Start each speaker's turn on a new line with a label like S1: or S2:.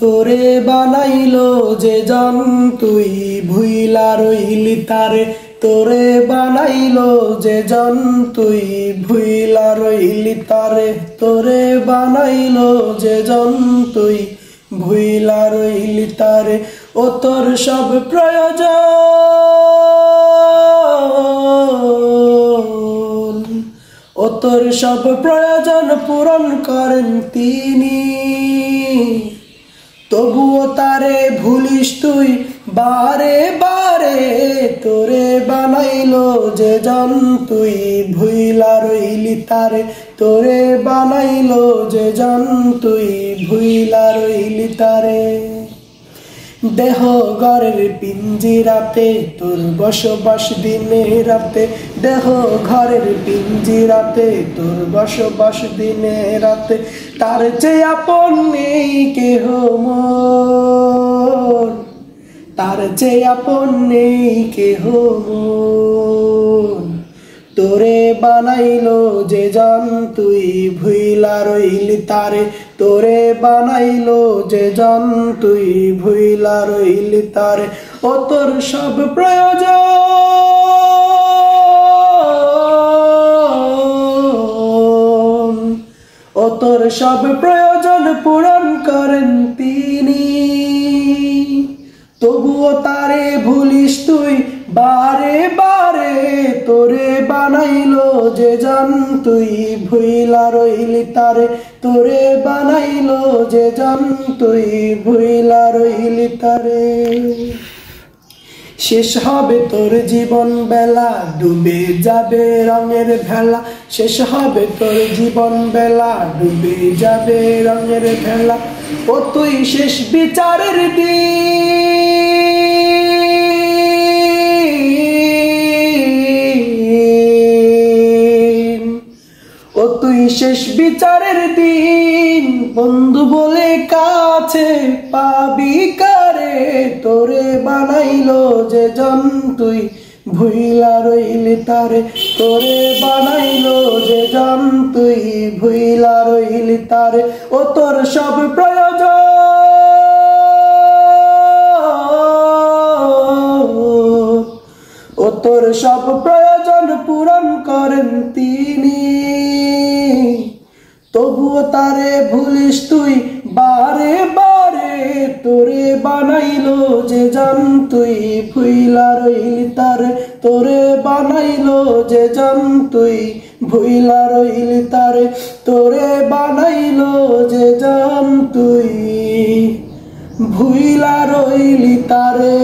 S1: তোরে বানাইলো যে জন তুই ভুইলা রইলি তারে তোরে বানাইলো যে জন তুই ভুইলা রইলি তারে তোরে বানাইলো যে জন তুই ভুইলা রইলি তারে ও তোর সব প্রয়োজন ও তোর সব প্রয়োজন পূরণ করেন তিনি তবুও তারে ভুলিস তুই বারে বারে তোরে বানাইলো যে জন তুই ভুইলা রইলি তারে তোরে বানাইলো যে জন তুই ভুইলা রইলি তারে দেহ ঘরের পিঞ্জিরাতে তোর বসবাস দিনে রাতে দেহ ঘরের পিঞ্জিরাতে তোর বসবাস দিনে রাতে তার চেয়ে আপন নেই কেহ মোর তার চেয়ে আপন নেই কেহ মোর তোরে বানাইলো যে জন তুই ভুইলা রইলি তারে তোরে বানাইলো যে জন তুই ভুইলা রইলি তারে ও তোর সব প্রয়োজন ও তোর সব প্রয়োজন পূরণ করেন তিনি তবুও তারে ভুলিস তুই বারে বারে তোরে বানাইলো যে জন তুই ভুইলা রইলি তারে তোরে বানাইলো যে জন তুই ভুইলা রইলি তারে শেষ হবে তোর জীবন বেলা ডুবে যাবে রঙের ভেলা শেষ হবে তোর জীবন বেলা ডুবে যাবে রঙের ভেলা ও তুই শেষ বিচারের দিন ও তুই শেষ বিচারের দিন বন্ধু বলে কাছে পাবি কারে তোরে বানাইলো যে জন তুই ভুইলা রইলি তারে তোরে বানাইলো যে জন তুই ভুইলা রইলি তারে ও তোর সব প্রয়োজন ও তোর সব প্রয়োজন পূরণ করেন তিনি তবুও তারে ভুলিস তুই বারে বারে তোরে বানাইলো যে জন তুই ভুইলা রইলি তারে তোরে বানাইলো যে জন তুই ভুইলা রইলি তারে তোরে বানাইলো যে জন তুই ভুইলা রইলি তারে।